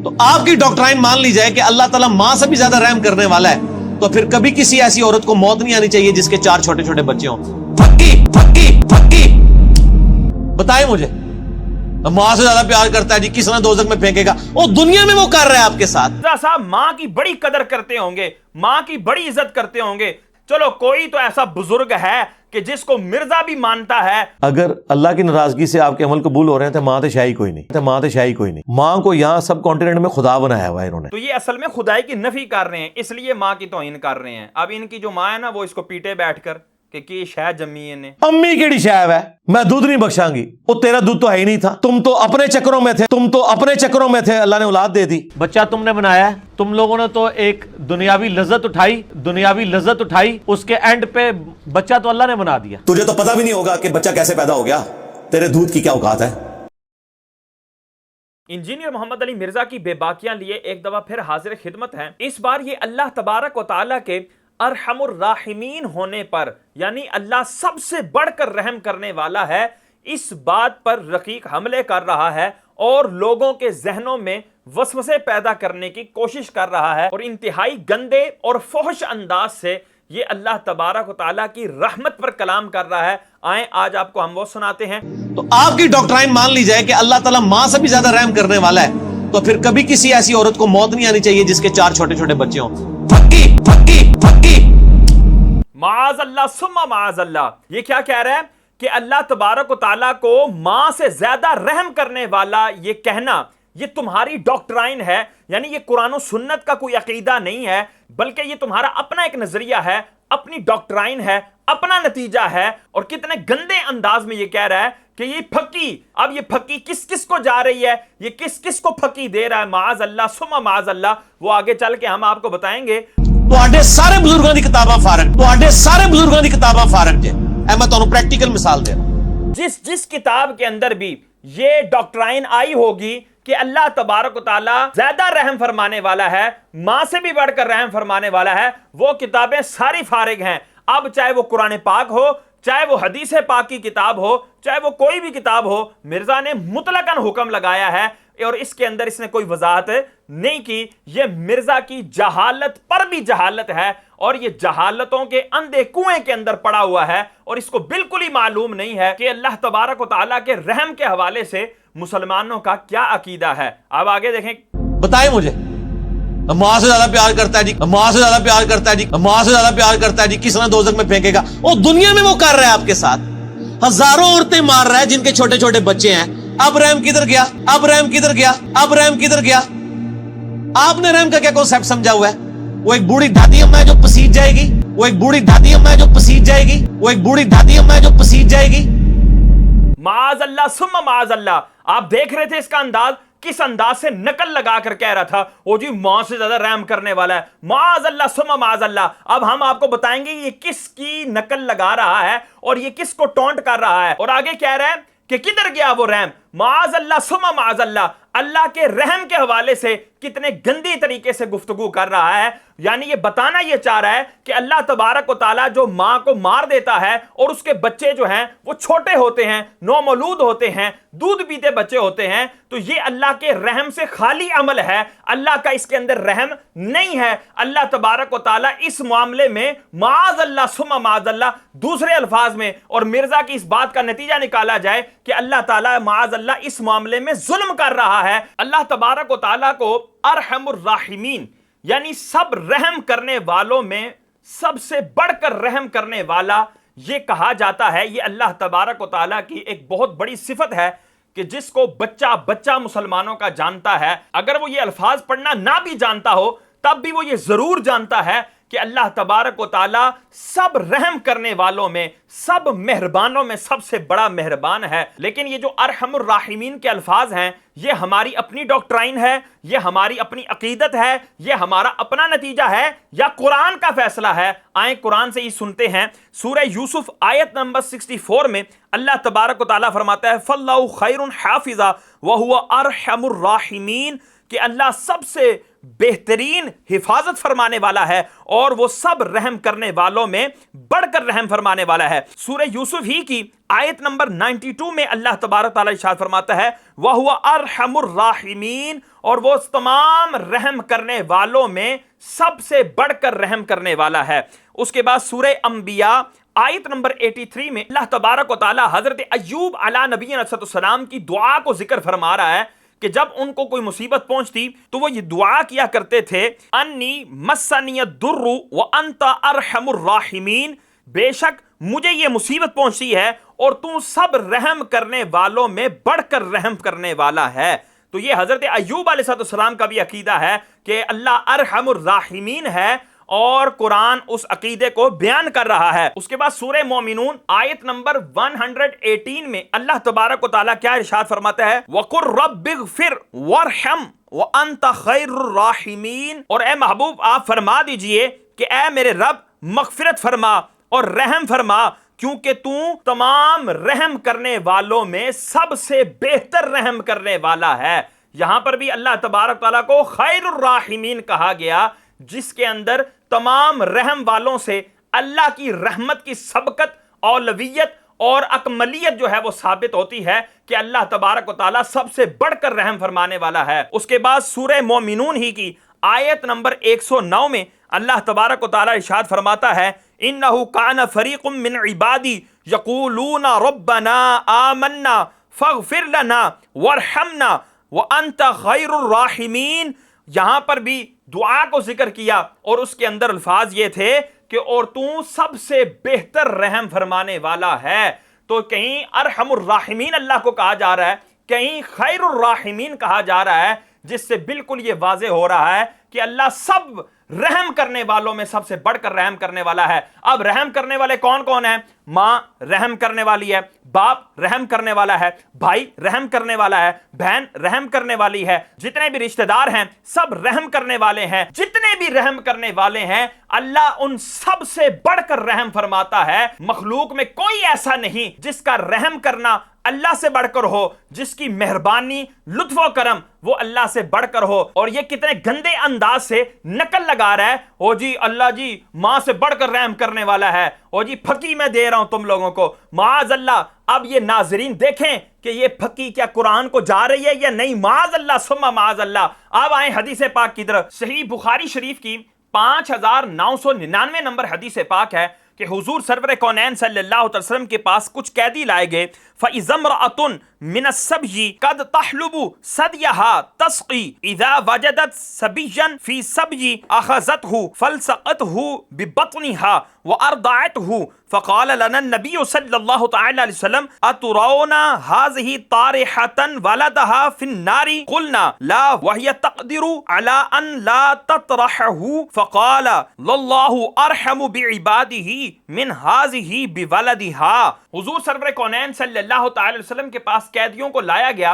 تو آپ کی ڈاکٹرائن مان لی جائے کہ اللہ تعالیٰ ماں سے بھی زیادہ رحم کرنے والا ہے، تو پھر کبھی کسی ایسی عورت کو موت نہیں آنی چاہیے جس کے 4 چھوٹے چھوٹے بچے ہوں۔ پھکی پھکی پھکی بتائیں مجھے، ماں سے زیادہ پیار کرتا ہے جی، کس نے دوزخ میں پھینکے گا؟ وہ دنیا میں وہ کر رہا ہے آپ کے ساتھ۔ صاحب ماں کی بڑی قدر کرتے ہوں گے، ماں کی بڑی عزت کرتے ہوں گے، چلو کوئی تو ایسا بزرگ ہے کہ جس کو مرزا بھی مانتا ہے۔ اگر اللہ کی ناراضگی سے آپ کے عمل قبول ہو رہے ہیں تو ماں تو شاہی کوئی نہیں، ماں تو شاہی کوئی نہیں۔ ماں کو یہاں سب کانٹیننٹ میں خدا بنایا ہوا ہے انہوں نے۔ تو یہ اصل میں خدائی کی نفی کر رہے ہیں، اس لیے ماں کی توہین کر رہے ہیں۔ اب ان کی جو ماں ہے نا، وہ اس کو پیٹے بیٹھ کر کہ کی شہ جمی نے۔ امی کیڑی شاید ہے، میں دودھ نہیں بخشاں گی، وہ تیرا دودھ تو ہے ہی نہیں تھا، تم تو اپنے چکروں میں تھے، اللہ نے اولاد دے دی۔ بچہ تم نے بنایا ہے، تم لوگوں نے تو ایک دنیاوی لذت اٹھائی، اس کے اینڈ پہ بچہ تو اللہ نے بنا دیا۔ تجھے تو پتہ بھی نہیں ہوگا کہ بچہ کیسے پیدا ہو گیا، تیرے دودھ کی کیا اوقات ہے۔ انجینئر محمد علی مرزا کی بے باکیاں لیے ایک دفعہ پھر حاضر خدمت ہیں۔ اس بار یہ اللہ تبارک و تعالیٰ کے ارحم الراحمین ہونے پر، یعنی اللہ سب سے بڑھ کر رحم کرنے والا ہے، اس بات پر رقیق حملے کر رہا ہے اور لوگوں کے ذہنوں میں وسوسے پیدا کرنے کی کوشش کر رہا ہے، اور انتہائی گندے اور فحش انداز سے یہ اللہ تبارک و تعالیٰ کی رحمت پر کلام کر رہا ہے۔ آئیں آج آپ کو ہم وہ سناتے ہیں۔ تو آپ کی ڈاکٹرائن مان لی جائے کہ اللہ تعالیٰ ماں سے بھی زیادہ رحم کرنے والا ہے، تو پھر کبھی کسی ایسی عورت کو موت نہیں آنی چاہیے جس کے 4 چھوٹے چھوٹے بچے ہوں۔ پھکی پھکی پھکی معاذ اللہ ثم معاذ اللہ۔ یہ کیا کہہ رہا ہے کہ اللہ تبارک و تعالیٰ کو ماں سے زیادہ رحم کرنے والا، یہ کہنا یہ تمہاری ڈاکٹرائن ہے، یعنی یہ قرآن و سنت کا کوئی عقیدہ نہیں ہے، بلکہ یہ تمہارا اپنا ایک نظریہ ہے، اپنی ڈاکٹرائن ہے، اپنا نتیجہ ہے۔ اور کتنے گندے انداز میں یہ کہہ رہا ہے کہ یہ پھکی، اب یہ پھکی کس کس کو جا رہی ہے، یہ کس کس کو پھکی دے رہا ہے؟ معاذ اللہ ثم معاذ اللہ۔ وہ آگے چل کے ہم آپ کو بتائیں گے۔ ਤੁਹਾਡੇ ਸਾਰੇ ਬਜ਼ੁਰਗਾਂ ਦੀ ਕਿਤਾਬਾਂ ਫਾਰਗ ਜੇ। ਮੈਂ ਤੁਹਾਨੂੰ ਪ੍ਰੈਕਟੀਕਲ ਮਿਸਾਲ ਦੇ ਰਹਾ। جس کتاب کے اندر بھی یہ ڈاکٹرائن آئی ہوگی کہ اللہ تبارک و تعالیٰ زیادہ رحم فرمانے والا ہے، ماں سے بھی بڑھ کر رحم فرمانے والا ہے، وہ کتابیں ساری فارغ ہیں۔ اب چاہے وہ قرآن پاک ہو، چاہے وہ حدیث پاک کی کتاب ہو، چاہے وہ کوئی بھی کتاب ہو، مرزا نے مطلقاً حکم لگایا ہے، اور اس کے اندر اس نے کوئی وضاحت نہیں کی۔ یہ مرزا کی جہالت پر بھی جہالت ہے، اور یہ جہالتوں کے اندھے کنویں کے اندر پڑا ہوا ہے، اور اس کو بالکل ہی معلوم نہیں ہے کہ اللہ تبارک و تعالیٰ کے رحم کے حوالے سے مسلمانوں کا کیا عقیدہ ہے۔ اب آگے دیکھیں۔ بتائیں مجھے، ماں سے زیادہ پیار کرتا ہے جی، کس نے دوزخ میں پھینکے گا؟ وہ دنیا میں وہ کر رہا ہے آپ کے ساتھ، ہزاروں عورتیں مار رہا ہے جن کے چھوٹے چھوٹے بچے ہیں۔ اب رحم کدھر گیا؟ اب رحم کدھر گیا؟ آپ نے رحم کا کیا کنسپٹ سمجھا ہوا ہے؟ وہ ایک بوڑھی دادی اماں ہے جو پسیج جائے گی، معاذ اللہ ثم معاذ اللہ۔ آپ دیکھ رہے تھے اس کا انداز، کس انداز سے نقل لگا کر کہہ رہا تھا وہ جی ماں سے زیادہ رحم کرنے والا ہے، معاذ اللہ ثم معاذ اللہ۔ اب ہم آپ کو بتائیں گے یہ کس کی نقل لگا رہا ہے اور یہ کس کو ٹونٹ کر رہا ہے، اور آگے کہہ رہا ہے کہ کدھر گیا وہ رحم، معاذ اللہ ثم معاذ اللہ۔ اللہ کے رحم کے حوالے سے کتنے گندی طریقے سے گفتگو کر رہا ہے، یعنی یہ بتانا یہ چاہ رہا ہے کہ اللہ تبارک و تعالیٰ جو ماں کو مار دیتا ہے اور اس کے بچے جو ہیں وہ چھوٹے ہوتے ہیں، نومولود ہوتے ہیں، دودھ پیتے بچے ہوتے ہیں، تو یہ اللہ کے رحم سے خالی عمل ہے، اللہ کا اس کے اندر رحم نہیں ہے۔ اللہ تبارک و تعالیٰ اس معاملے میں معاذ اللہ ثم معاذ اللہ، دوسرے الفاظ میں، اور مرزا کی اس بات کا نتیجہ نکالا جائے کہ اللہ تعالیٰ معاذ اللہ اس معاملے میں ظلم کر رہا ہے۔ اللہ تبارک و تعالیٰ کو ارحم الراحمین، یعنی سب رحم کرنے والوں میں سب سے بڑھ کر رحم کرنے والا یہ کہا جاتا ہے۔ یہ اللہ تبارک و تعالیٰ کی ایک بہت بڑی صفت ہے کہ جس کو بچہ مسلمانوں کا جانتا ہے، اگر وہ یہ الفاظ پڑھنا نہ بھی جانتا ہو تب بھی وہ یہ ضرور جانتا ہے کہ اللہ تبارک و تعالیٰ سب رحم کرنے والوں میں، سب مہربانوں میں سب سے بڑا مہربان ہے۔ لیکن یہ جو ارحم الراحمین کے الفاظ ہیں، یہ ہماری اپنی ڈاکٹرائن ہے، یہ ہماری اپنی عقیدت ہے، یہ ہمارا اپنا نتیجہ ہے، یا قرآن کا فیصلہ ہے؟ آئیں قرآن سے ہی سنتے ہیں۔ سورہ یوسف آیت نمبر 64 میں اللہ تبارک و تعالیٰ فرماتا ہے فَاللَّهُ خَيْرٌ حَافِظًا وَهُوَ أَرْحَمُ الرَّاحِمِينَ۔ کہ اللہ سب سے بہترین حفاظت فرمانے والا ہے اور وہ سب رحم کرنے والوں میں بڑھ کر رحم فرمانے والا ہے۔ سورہ یوسف ہی کی آیت نمبر 92 میں اللہ تبارک تعالیٰ ارشاد فرماتا ہے وَهُوَ أَرْحَمُ الرَّاحِمِينَ، اور وہ تمام رحم کرنے والوں میں سب سے بڑھ کر رحم کرنے والا ہے۔ اس کے بعد سورہ انبیاء آیت نمبر 83 میں اللہ تبارک و تعالیٰ حضرت ایوب علیہ نبی علیہ السلام کی دعا کو ذکر فرما رہا ہے کہ جب ان کو کوئی مصیبت پہنچتی تو وہ یہ دعا کیا کرتے تھے انی مسنی الضر وانت ارحم الراحمین، بے شک مجھے یہ مصیبت پہنچی ہے اور تو سب رحم کرنے والوں میں بڑھ کر رحم کرنے والا ہے۔ تو یہ حضرت ایوب علیہ السلام کا بھی عقیدہ ہے کہ اللہ ارحم الراحمین ہے، اور قرآن اس عقیدے کو بیان کر رہا ہے۔ اس کے بعد سورہ مومنون آیت نمبر 118 میں اللہ تبارک و تعالیٰ کیا ارشاد فرماتا ہے وَقُلْ رَبِّ اغْفِرْ وَارْحَمْ وَأَنْتَ خَيْرُ الرَّاحِمِينَ، اور اے محبوب آپ فرما دیجئے کہ اے میرے رب مغفرت فرما اور رحم فرما، کیونکہ تو تمام رحم کرنے والوں میں سب سے بہتر رحم کرنے والا ہے۔ یہاں پر بھی اللہ تبارک تعالیٰ کو خیر الراحمین کہا گیا، جس کے اندر تمام رحم والوں سے اللہ کی رحمت کی سبقت، اولویت اور اکملیت جو ہے وہ ثابت ہوتی ہے کہ اللہ تبارک و تعالیٰ سب سے بڑھ کر رحم فرمانے والا ہے۔ اس کے بعد سورہ مومنون ہی کی آیت نمبر 109 میں اللہ تبارک و تعالیٰ ارشاد فرماتا ہے انہ کان فریق من عبادی یقولون ربنا آمنا فاغفر لنا وارحمنا وانت خیر الراحمین۔ یہاں پر بھی دعا کو ذکر کیا اور اس کے اندر الفاظ یہ تھے کہ اور تو سب سے بہتر رحم فرمانے والا ہے۔ تو کہیں ارحم الراحمین اللہ کو کہا جا رہا ہے، کہیں خیر الراحمین کہا جا رہا ہے، جس سے بالکل یہ واضح ہو رہا ہے کہ اللہ سب رحم کرنے والوں میں سب سے بڑھ کر رحم کرنے والا ہے۔ اب رحم کرنے والے کون کون ہیں؟ ماں رحم کرنے والی ہے، باپ رحم کرنے والا ہے، بھائی رحم کرنے والا ہے، بہن رحم کرنے والی ہے، جتنے بھی رشتہ دار ہیں سب رحم کرنے والے ہیں۔ جتنے بھی رحم کرنے والے ہیں اللہ ان سب سے بڑھ کر رحم فرماتا ہے۔ مخلوق میں کوئی ایسا نہیں جس کا رحم کرنا اللہ سے بڑھ کر ہو، جس کی مہربانی لطف و کرم وہ اللہ سے بڑھ کر ہو۔ اور یہ کتنے گندے انداز سے نقل لگا رہا ہے، او جی اللہ جی ماں سے بڑھ کر رحم کرنے والا ہے، او جی پھکی میں دے رہا ہوں تم لوگوں کو، معاذ اللہ۔ اب یہ ناظرین دیکھیں کہ یہ پھکی کیا قرآن کو جا رہی ہے یا نہیں، معاذ اللہ ثم معاذ اللہ۔ اب آئیں حدیث پاک کی طرف۔ صحیح بخاری شریف کی 5999 نمبر حدیث پاک ہے کہ حضور سرور کونین صلی اللہ علیہ وسلم کے پاس کچھ قیدی لائے گئے۔ فَإِذَا امْرَأَةٌ مِنَ السَّبْيِ قَدْ تَحْلُبُ ثَدْيَهَا تَسْقِي إِذَا وَجَدَتْ صَبِيًّا فِي السَّبْيِ أَخَذَتْهُ فَالْسَقَتْهُ بِبَطْنِهَا وَأَرْضَعَتْهُ فَقَالَ لَنَا النَّبِيُّ صلی اللہ تعالی علیہ وسلم أَتُرَوْنَ هَذِهِ طَارِحَةً وَلَدَهَا فِي النَّارِ قُلْنَا لَا وَهِيَ تَقْدِرُ عَلَىٰ أَنْ لَا تَطْرَحَهُ فَقَالَ لَلَّهُ أَرْحَمُ بِعِبَادِهِ مِنْ هَذِهِ بِوَلَدِهَا۔ حضور سرور کونین صلی اللہ تعالی علیہ وسلم کے پاس قیدیوں کو لایا گیا۔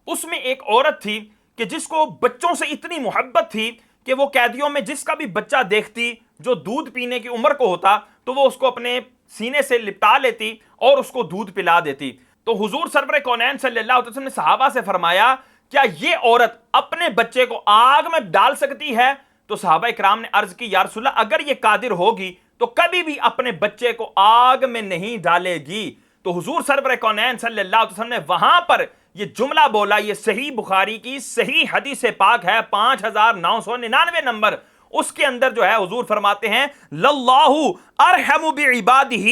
اس میں ایک عورت تھی کہ جس کو بچوں سے اتنی محبت تھی کہ وہ قیدیوں میں جس کا بھی بچہ دیکھتی جو دودھ پینے کی عمر کو ہوتا تو وہ اس کو اپنے سینے سے لپٹا لیتی اور اس کو دودھ پلا دیتی۔ تو حضور سرور کونین صلی اللہ علیہ وسلم نے صحابہ سے فرمایا کیا یہ عورت اپنے بچے کو آگ میں ڈال سکتی ہے؟ تو صحابہ اکرام نے عرض کی یا رسول اللہ اگر یہ قادر ہوگی تو کبھی بھی اپنے بچے کو آگ میں نہیں ڈالے گی۔ تو حضور سرور کونین صلی اللہ علیہ وسلم نے وہاں پر یہ جملہ بولا، یہ صحیح بخاری کی صحیح حدیث پاک ہے 5999 نمبر۔ اس کے اندر جو ہے حضور فرماتے ہیں لَلَّهُ أَرْحَمُ بِعِبَادِهِ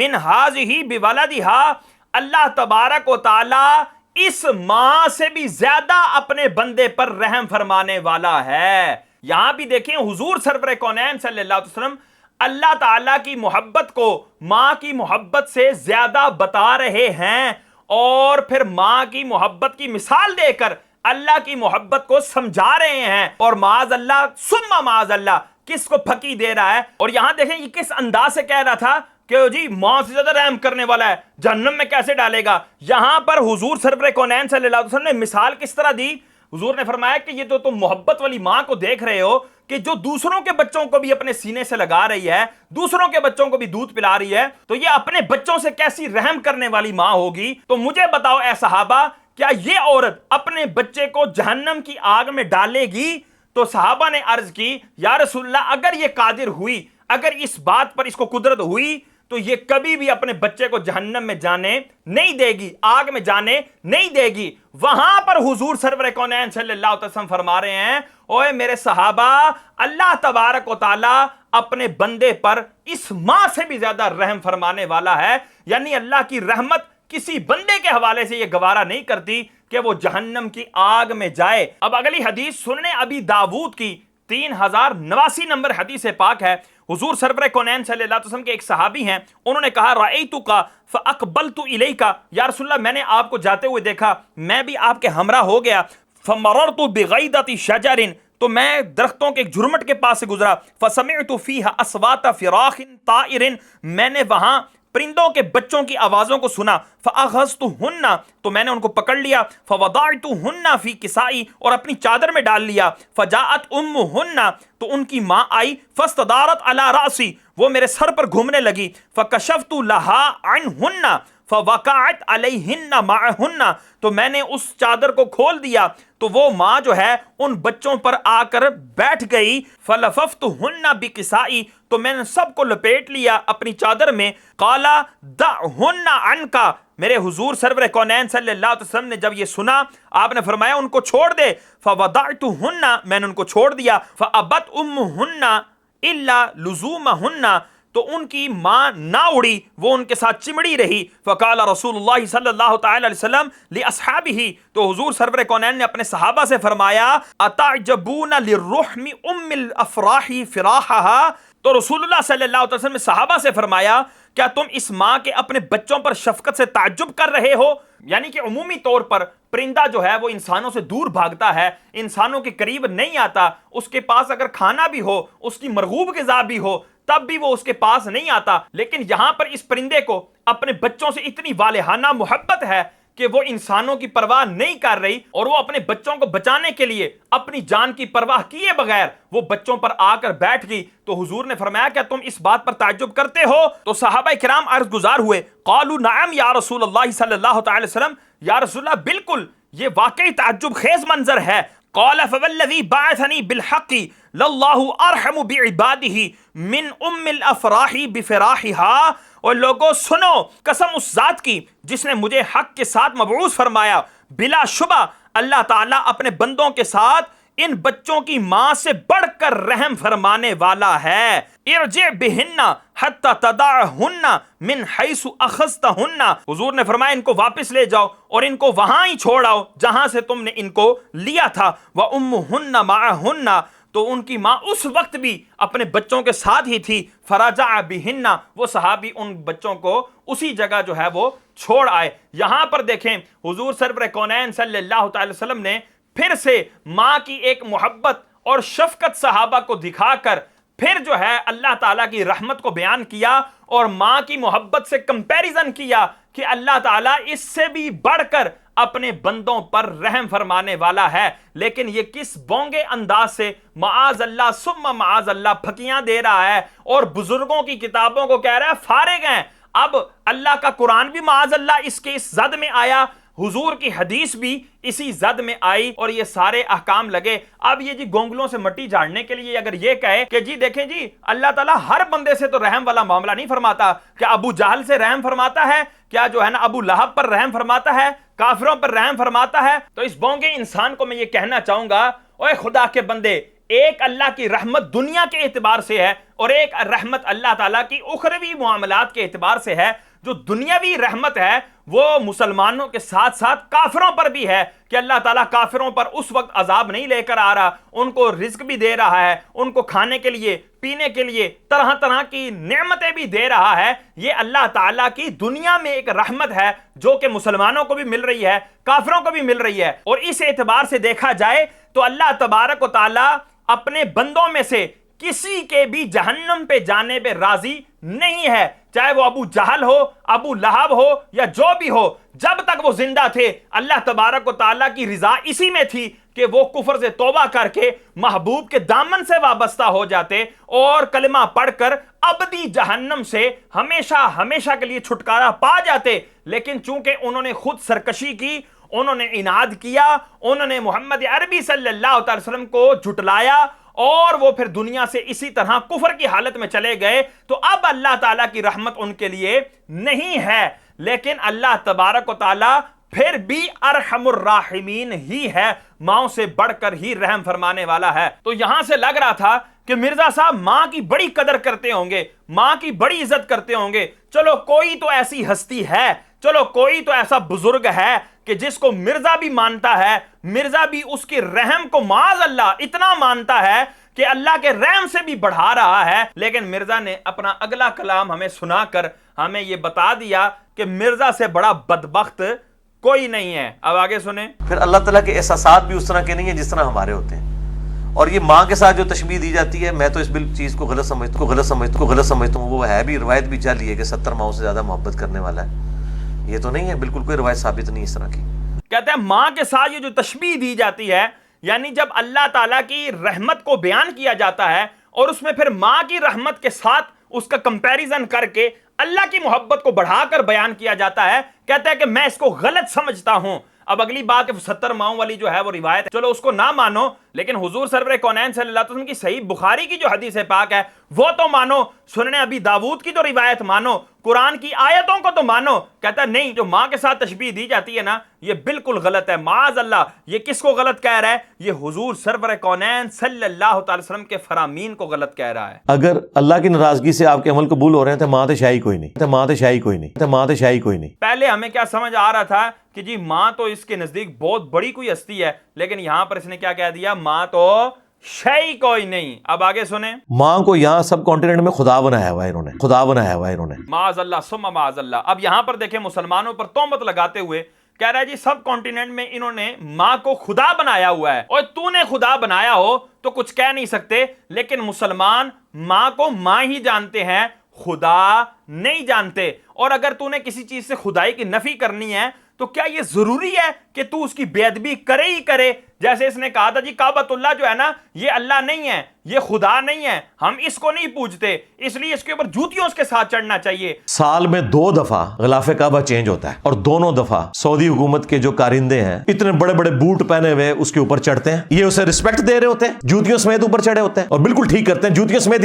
مِنْ هَذِهِ بِوَلَدِهَا، اللہ تبارک و تعالی اس ماں سے بھی زیادہ اپنے بندے پر رحم فرمانے والا ہے۔ یہاں بھی دیکھیں حضور سرور کونین صلی اللہ علیہ وسلم اللہ تعالیٰ کی محبت کو ماں کی محبت سے زیادہ بتا رہے ہیں، اور پھر ماں کی محبت کی مثال دے کر اللہ کی محبت کو سمجھا رہے ہیں۔ اور معاذ اللہ ثم معاذ اللہ کس کو پھکی دے رہا ہے؟ اور یہاں دیکھیں یہ کس انداز سے کہہ رہا تھا کہ جی ماں سے زیادہ رحم کرنے والا ہے، جہنم میں کیسے ڈالے گا۔ یہاں پر حضور سرور کونین صلی اللہ علیہ وسلم نے مثال کس طرح دی؟ حضور نے فرمایا کہ یہ تو تم محبت والی ماں کو دیکھ رہے ہو کہ جو دوسروں کے بچوں کو بھی اپنے سینے سے لگا رہی ہے، دوسروں کے بچوں کو بھی دودھ پلا رہی ہے، تو یہ اپنے بچوں سے کیسی رحم کرنے والی ماں ہوگی۔ تو مجھے بتاؤ اے صحابہ کیا یہ عورت اپنے بچے کو جہنم کی آگ میں ڈالے گی؟ تو صحابہ نے عرض کی یا رسول اللہ اگر یہ قادر ہوئی، اگر اس بات پر اس کو قدرت ہوئی تو یہ کبھی بھی اپنے بچے کو جہنم میں جانے نہیں دے گی، آگ میں جانے نہیں دے گی۔ وہاں پر حضور سرور کونین صلی اللہ علیہ وسلم فرما رہے ہیں اوے میرے صحابہ، اللہ تبارک و تعالی اپنے بندے پر اس ماں سے بھی زیادہ رحم فرمانے والا ہے، یعنی اللہ کی رحمت کسی بندے کے حوالے سے یہ گوارا نہیں کرتی کہ وہ جہنم کی آگ میں جائے۔ اب اگلی حدیث سنن ابی داود کی 3089 نمبر حدیث پاک ہے۔ حضور سرور کونین صلی اللہ علیہ وسلم کے ایک صحابی ہیں، انہوں نے کہا رأیتک فاقبلت الیک، یا رسول اللہ میں نے آپ کو جاتے ہوئے دیکھا، میں بھی آپ کے ہمراہ ہو گیا۔ فمررت بغیدۃ شجر، تو میں درختوں کے ایک جھرمٹ کے پاس سے گزرا۔ فسمعت فیہا اصوات فراخ طائر، میں نے وہاں پرندوں کے بچوں کی آوازوں کو سنا۔ فاخذتہن، تو میں نے ان کو پکڑ لیا۔ فوضعتہن فی کسائی، اور اپنی چادر میں ڈال لیا۔ فجاءت امہن، تو ان کی ماں آئی۔ فاستدارت علی رأسی، وہ میرے سر پر گھومنے لگی۔ فکشفت لها عنہن فوقعت علیہن معہن، تو میں نے اس چادر کو کھول دیا تو وہ ماں جو ہے ان بچوں پر آ کر بیٹھ گئی۔ فلففتہن بکسائی، تو میں نے سب کو لپیٹ لیا اپنی چادر میں۔ قال دعہن عنک، میرے حضور سرور کونین صلی اللہ علیہ وسلم نے جب یہ سنا آپ نے فرمایا ان کو چھوڑ دے۔ فوضعتہن، میں نے ان کو چھوڑ دیا۔ فابت امہن الا لزومہن، تو ان کی ماں نہ اڑی، وہ ان کے ساتھ چمڑی رہی۔ فقال رسول اللہ صلی اللہ تعالی علیہ وسلم لاصحابہ، تو حضور سرور کونین نے اپنے صحابہ سے فرمایا اتعجبون للرحم ام الافراح فراحها، تو رسول اللہ صلی اللہ علیہ وسلم نے صحابہ سے فرمایا کیا تم اس ماں کے اپنے بچوں پر شفقت سے تعجب کر رہے ہو؟ یعنی کہ عمومی طور پر پرندہ جو ہے وہ انسانوں سے دور بھاگتا ہے، انسانوں کے قریب نہیں آتا، اس کے پاس اگر کھانا بھی ہو، اس کی مرغوب غذا بھی ہو، تب بھی وہ اس کے پاس نہیں آتا۔ لیکن یہاں پر اس پرندے کو اپنے بچوں سے اتنی والہانہ محبت ہے کہ وہ انسانوں کی پرواہ نہیں کر رہی، اور وہ اپنے بچوں کو بچانے کے لیے اپنی جان کی پرواہ کیے بغیر وہ بچوں پر آ کر بیٹھ گئی۔ تو حضور نے فرمایا کیا تم اس بات پر تعجب کرتے ہو؟ تو صحابہ کرام عرض گزار ہوئے، قالوا نعم یا رسول اللہ صلی اللہ تعالی وسلم، یا رسول اللہ بالکل، یہ واقعی تعجب خیز منظر ہے۔ قال فوالذی بعثنی بالحق للہ ارحم بعبادہ من ام الافراح بفراحها، اور لوگوں سنو، قسم اس ذات کی جس نے مجھے حق کے ساتھ مبعوث فرمایا، بلا شبہ اللہ تعالیٰ اپنے بندوں کے ساتھ ان بچوں کی ماں سے بڑھ کر رحم فرمانے والا ہے۔ ارجع بہن حتی تدعہن من حیث اخذتہن، حضور نے فرمایا ان کو واپس لے جاؤ اور ان کو وہاں ہی چھوڑ آؤ جہاں سے تم نے ان کو لیا تھا۔ وَأُمُّهُنَّ مَعَهُنَّ، تو ان کی ماں اس وقت بھی اپنے بچوں کے ساتھ ہی تھی۔ فرجع بہن، وہ صحابی ان بچوں کو اسی جگہ جو ہے وہ چھوڑ آئے۔ یہاں پر دیکھیں حضور سرور کونین صلی اللہ تعالی وسلم نے پھر سے ماں کی ایک محبت اور شفقت صحابہ کو دکھا کر پھر جو ہے اللہ تعالیٰ کی رحمت کو بیان کیا، اور ماں کی محبت سے کمپیریزن کیا کہ اللہ تعالیٰ اس سے بھی بڑھ کر اپنے بندوں پر رحم فرمانے والا ہے۔ لیکن یہ کس بونگے انداز سے معاذ اللہ ثم معاذ اللہ پھکیاں دے رہا ہے، اور بزرگوں کی کتابوں کو کہہ رہا ہے فارغ ہیں۔ اب اللہ کا قرآن بھی معاذ اللہ اس کے اس زد میں آیا، حضور کی حدیث بھی اسی زد میں آئی، اور یہ سارے احکام لگے۔ اب یہ جی گونگلوں سے مٹی جھاڑنے کے لیے اگر یہ کہے کہ جی دیکھیں جی اللہ تعالیٰ ہر بندے سے تو رحم والا معاملہ نہیں فرماتا، کیا ابو جہل سے رحم فرماتا ہے؟ کیا جو ہے نا ابو لہب پر رحم فرماتا ہے؟ کافروں پر رحم فرماتا ہے؟ تو اس بونگے انسان کو میں یہ کہنا چاہوں گا، اوے خدا کے بندے، ایک اللہ کی رحمت دنیا کے اعتبار سے ہے، اور ایک رحمت اللہ تعالیٰ کی اخروی معاملات کے اعتبار سے ہے۔ جو دنیاوی رحمت ہے وہ مسلمانوں کے ساتھ ساتھ کافروں پر بھی ہے، کہ اللہ تعالیٰ کافروں پر اس وقت عذاب نہیں لے کر آ رہا، ان کو رزق بھی دے رہا ہے، ان کو کھانے کے لیے پینے کے لیے طرح طرح کی نعمتیں بھی دے رہا ہے۔ یہ اللہ تعالیٰ کی دنیا میں ایک رحمت ہے جو کہ مسلمانوں کو بھی مل رہی ہے، کافروں کو بھی مل رہی ہے۔ اور اس اعتبار سے دیکھا جائے تو اللہ تبارک و تعالیٰ اپنے بندوں میں سے کسی کے بھی جہنم پہ جانے پہ راضی نہیں ہے، چاہے وہ ابو جہل ہو، ابو لہب ہو، یا جو بھی ہو۔ جب تک وہ زندہ تھے اللہ تبارک و تعالیٰ کی رضا اسی میں تھی کہ وہ کفر سے توبہ کر کے محبوب کے دامن سے وابستہ ہو جاتے اور کلمہ پڑھ کر ابدی جہنم سے ہمیشہ ہمیشہ کے لیے چھٹکارا پا جاتے۔ لیکن چونکہ انہوں نے خود سرکشی کی انہوں نے عناد کیا، انہوں نے محمد عربی صلی اللہ علیہ وسلم کو جھٹلایا اور وہ پھر دنیا سے اسی طرح کفر کی حالت میں چلے گئے، تو اب اللہ تعالیٰ کی رحمت ان کے لیے نہیں ہے۔ لیکن اللہ تبارک و تعالیٰ پھر بھی ارحم الراحمین ہی ہے، ماؤں سے بڑھ کر ہی رحم فرمانے والا ہے۔ تو یہاں سے لگ رہا تھا کہ مرزا صاحب ماں کی بڑی قدر کرتے ہوں گے، ماں کی بڑی عزت کرتے ہوں گے، چلو کوئی تو ایسی ہستی ہے، چلو کوئی تو ایسا بزرگ ہے کہ جس کو مرزا بھی مانتا ہے، مرزا بھی اس کے رحم کو معاذ اللہ اتنا مانتا ہے کہ اللہ کے رحم سے بھی بڑھا رہا ہے۔ لیکن مرزا نے اپنا اگلا کلام ہمیں سنا کر ہمیں یہ بتا دیا کہ مرزا سے بڑا بدبخت کوئی نہیں ہے۔ اب آگے سنیں۔ پھر اللہ تعالیٰ کے احساسات بھی اس طرح کے نہیں ہیں جس طرح ہمارے ہوتے ہیں، اور یہ ماں کے ساتھ جو تشبیہ دی جاتی ہے، میں تو اس چیز کو غلط سمجھتا ہوں۔ وہ ہے بھی، روایت بھی چلی ہے کہ 70 ماؤں سے زیادہ محبت کرنے والا ہے، یہ تو نہیں ہے، بالکل کوئی روایت ثابت نہیں اس طرح کی۔ کہتے ہیں ماں کے ساتھ یہ جو تشبیہ دی جاتی ہے، یعنی جب اللہ تعالیٰ کی رحمت کو بیان کیا جاتا ہے اور اس میں پھر ماں کی رحمت کے ساتھ اس کا کمپیریزن کر کے اللہ کی محبت کو بڑھا کر بیان کیا جاتا ہے، کہتا ہے کہ میں اس کو غلط سمجھتا ہوں۔ اب اگلی بات کہ 70 ماؤں والی جو ہے وہ روایت ہے، چلو اس کو نہ مانو، لیکن حضور سرور کونین صلی اللہ علیہ وسلم کی صحیح بخاری کی جو حدیث پاک ہے وہ تو مانو، سنن ابی داود کی جو روایت مانو، قرآن کی آیتوں کو تو مانو۔ کہتا ہے نہیں، جو ماں کے ساتھ تشبیہ دی جاتی ہے نا، یہ بالکل غلط ہے، معاذ اللہ۔ یہ کس کو غلط کہہ رہا ہے؟ یہ حضور سرور کونین صلی اللہ تعالی وسلم کے فرامین کو غلط کہہ رہا ہے۔ اگر اللہ کی ناراضگی سے آپ کے عمل قبول ہو رہے ہیں تو ماں تو شاہی کوئی نہیں۔ پہلے ہمیں کیا سمجھ آ رہا تھا کہ جی ماں تو اس کے نزدیک بہت بڑی کوئی ہستی ہے، لیکن یہاں پر اس نے کیا کہہ دیا؟ ماں تو شے کوئی نہیں۔ اب آگے سنیں۔ ماں کو یہاں سب کانٹیننٹ میں خدا بنایا ہوا ہے انہوں نے، معاذ اللہ ثم معاذ اللہ۔ اب یہاں پر دیکھیں مسلمانوں پر تہمت لگاتے ہوئے کہہ رہا ہے جی سب کانٹیننٹ میں انہوں نے ماں کو خدا بنایا ہوا ہے، اور تو نے خدا بنایا ہو تو کچھ کہہ نہیں سکتے، لیکن مسلمان ماں کو ماں ہی جانتے ہیں، خدا نہیں جانتے۔ اور اگر تو نے کسی چیز سے خدائی کی نفی کرنی ہے تو کیا یہ ضروری ہے کہ تو اس کی بے ادبی کرے ہی کرے؟ جیسے اس نے کہا تھا جی کعبۃ اللہ جو ہے نا، یہ اللہ نہیں ہے، یہ خدا نہیں ہے، ہم اس کو نہیں پوجتے، اس لیے اس کے اوپر جوتیوں اس کے ساتھ چڑھنا چاہیے۔ سال میں 2 دفعہ غلاف کعبہ چینج ہوتا ہے، اور دونوں دفعہ سعودی حکومت کے جو کارندے ہیں اتنے بڑے بڑے بوٹ پہنے ہوئے اس کے اوپر چڑھتے ہیں، یہ اسے رسپیکٹ دے رہے ہوتے ہیں، جوتیوں سمیت اوپر چڑھے ہوتے ہیں، اور بالکل ٹھیک کرتے ہیں، جوتیوں سمیت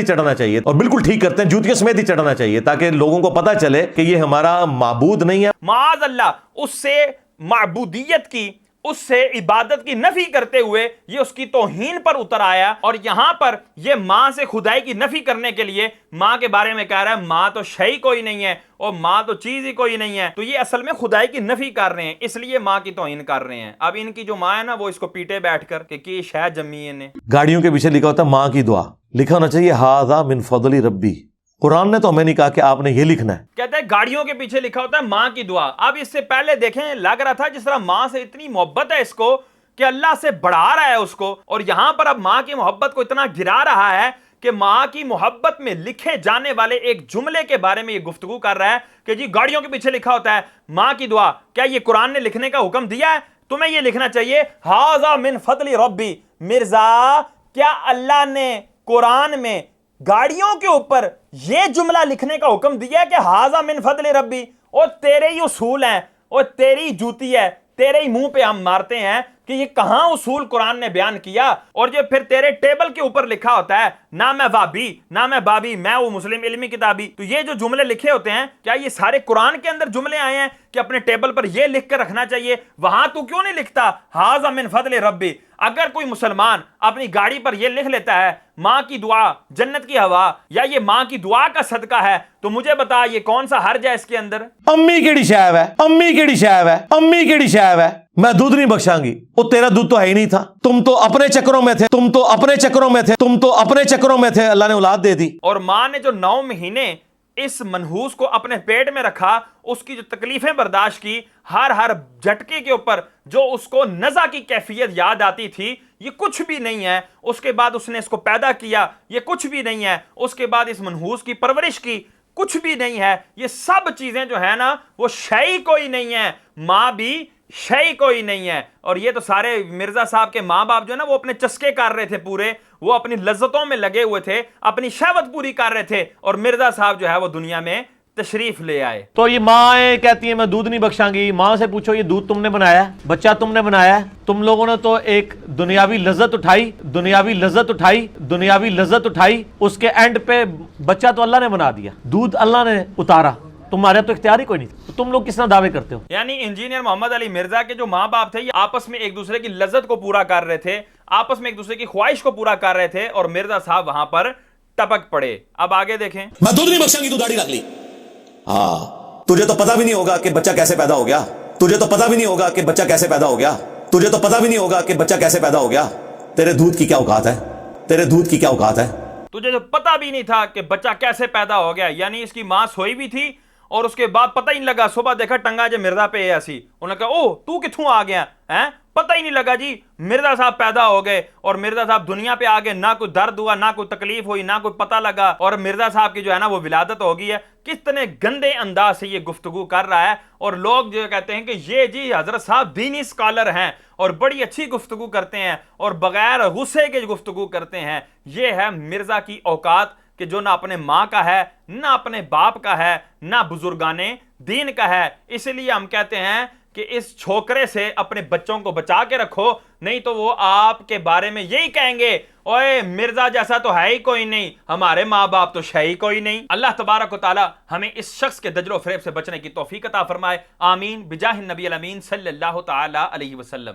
ہی چڑھنا چاہیے، تاکہ لوگوں کو پتہ چلے کہ یہ ہمارا معبود نہیں ہے۔ معاذ اللہ، اس سے معبودیت کی، اس سے عبادت کی نفی کرتے ہوئے یہ اس کی توہین پر اتر آیا، اور یہاں پر یہ ماں سے خدائی کی نفی کرنے کے لیے ماں کے بارے میں کہہ رہا ہے ماں تو شے کوئی نہیں ہے اور ماں تو چیز ہی کوئی نہیں ہے۔ تو یہ اصل میں خدائی کی نفی کر رہے ہیں، اس لیے ماں کی توہین کر رہے ہیں۔ اب ان کی جو ماں ہے نا، وہ اس کو پیٹے بیٹھ کر کہ شہ جمی نے۔ گاڑیوں کے پیچھے لکھا ہوتا ہے ماں کی دعا، لکھا ہونا چاہیے ھذا من فضل ربی۔ قرآن نے تو ہمیں نہیں کہا کہ آپ نے یہ لکھنا ہے، کہتے ہیں گاڑیوں کے پیچھے لکھا ہوتا ہے ماں کی دعا۔ اب اس سے پہلے دیکھیں، لگ رہا تھا جس طرح ماں سے اتنی محبت ہے اس کو کہ اللہ سے بڑھا رہا ہے اس کو، اور یہاں پر اب ماں کی محبت کو اتنا گرا رہا ہے کہ ماں کی محبت میں لکھے جانے والے ایک جملے کے بارے میں یہ گفتگو کر رہا ہے کہ جی گاڑیوں کے پیچھے لکھا ہوتا ہے ماں کی دعا، کیا یہ قرآن نے لکھنے کا حکم دیا ہے؟ تمہیں یہ لکھنا چاہیے ھذا من فضل ربی۔ مرزا، کیا اللہ نے قرآن میں گاڑیوں کے اوپر یہ جملہ لکھنے کا حکم دیا ہے کہ ھذا من فضل ربی؟ اور تیرے ہی اصول ہیں، اور تیری جوتی ہے، تیرے ہی منہ پہ ہم مارتے ہیں کہ یہ کہاں اصول قرآن نے بیان کیا؟ اور جو پھر تیرے ٹیبل کے اوپر لکھا ہوتا ہے نہ میں وابی نہ میں بابی، میں وہ مسلم علمی کتابی، تو یہ جو جملے لکھے ہوتے ہیں کیا یہ سارے قرآن کے اندر جملے آئے ہیں کہ اپنے ٹیبل پر یہ لکھ کر رکھنا چاہیے؟ وہاں تو کیوں نہیں لکھتا ھذا من فضل ربی؟ اگر کوئی مسلمان اپنی گاڑی پر یہ لکھ لیتا ہے ماں کی دعا جنت کی ہوا، یا یہ ماں کی دعا کا صدقہ ہے، تو مجھے بتا یہ کون سا حرج ہے اس کے اندر؟ امی کیڑی شاہب ہے، میں دودھ نہیں بخشاں گی، وہ تیرا دودھ تو ہے ہی نہیں تھا، تم تو اپنے چکروں میں تھے، اللہ نے اولاد دے دی۔ اور ماں نے جو 9 مہینے اس منحوس کو اپنے پیٹ میں رکھا، اس کی جو تکلیفیں برداشت کی، ہر جھٹکے کے اوپر جو اس کو نزع کی کیفیت یاد آتی تھی، یہ کچھ بھی نہیں ہے۔ اس کے بعد اس نے اس کو پیدا کیا، یہ کچھ بھی نہیں ہے۔ اس کے بعد اس منحوس کی پرورش کی، کچھ بھی نہیں ہے۔ یہ سب چیزیں جو ہے نا وہ شے کوئی نہیں ہے، ماں بھی شے کوئی نہیں ہے۔ اور یہ تو سارے مرزا صاحب کے ماں باپ جو ہے نا، وہ اپنے چسکے کر رہے تھے پورے، وہ اپنی لذتوں میں لگے ہوئے تھے، اپنی شہوت پوری کر رہے تھے، اور مرزا صاحب جو ہے وہ دنیا میں تشریف لے آئے. تو یہ ماں کہتی ہیں میں دودھ نہیں بخشاں گی. ماں سے پوچھو یہ دودھ تم نے بنایا ہے, بچہ تم نے بنایا ہے, تم لوگوں نے تو ایک دنیاوی لذت اٹھائی, دنیاوی لذت اٹھائی, دنیاوی لذت اٹھائی, اس کے اینڈ پہ بچہ تو اللہ نے بنا دیا, دودھ اللہ نے اتارا, تمہارا تو اختیار ہی کوئی نہیں. تو تم لوگ کس طرح دعوے کرتے ہو؟ یعنی انجینئر محمد علی مرزا کے جو ماں باپ تھے یہ آپس میں ایک دوسرے کی لذت کو پورا کر رہے تھے, آپس میں ایک دوسرے کی خواہش کو پورا کر رہے تھے, اور مرزا صاحب وہاں پر ٹپک پڑے. اب آگے دیکھیں. میں دودھ نہیں بخشاں گی, تو داڑھی رکھ لی. ہاں تجھے تو پتا بھی نہیں ہوگا کہ بچہ کیسے پیدا ہو گیا, تجھے تو پتا بھی نہیں ہوگا کہ بچہ کیسے پیدا ہو گیا, تجھے تو پتا بھی نہیں ہوگا کہ بچہ کیسے پیدا ہو گیا. تیرے دودھ کی کیا اوقات ہے, تیرے دودھ کی کیا اوقات ہے. تجھے تو پتا بھی نہیں تھا کہ بچہ کیسے پیدا ہو گیا. یعنی اس کی ماں سوئی بھی تھی اور اس کے بعد پتہ ہی نہیں لگا, صبح دیکھا ٹنگا جے مرزا پہ ایسی, انہوں نے کہا او تو کتھوں آ گیا ہیں, پتہ ہی نہیں لگا جی مرزا صاحب پیدا ہو گئے. اور مرزا صاحب دنیا پہ آ گئے, نہ کوئی درد ہوا, نہ کوئی تکلیف ہوئی, نہ کوئی پتہ لگا, اور مرزا صاحب کی جو ہے نا وہ ولادت ہو گئی ہے. کتنے گندے انداز سے یہ گفتگو کر رہا ہے, اور لوگ جو کہتے ہیں کہ یہ جی حضرت صاحب دینی اسکالر ہیں اور بڑی اچھی گفتگو کرتے ہیں اور بغیر غصے کے گفتگو کرتے ہیں. یہ ہے مرزا کی اوقات کہ جو نہ اپنے ماں کا ہے, نہ اپنے باپ کا ہے, نہ بزرگان دین کا ہے. اس لیے ہم کہتے ہیں کہ اس چھوکرے سے اپنے بچوں کو بچا کے رکھو, نہیں تو وہ آپ کے بارے میں یہی کہیں گے اوئے مرزا جیسا تو ہے ہی کوئی نہیں, ہمارے ماں باپ تو ہے ہی کوئی نہیں. اللہ تبارک و تعالی ہمیں اس شخص کے دجل و فریب سے بچنے کی توفیق عطا فرمائے. آمین بجاہ النبی الامین صلی اللہ تعالی علیہ وسلم.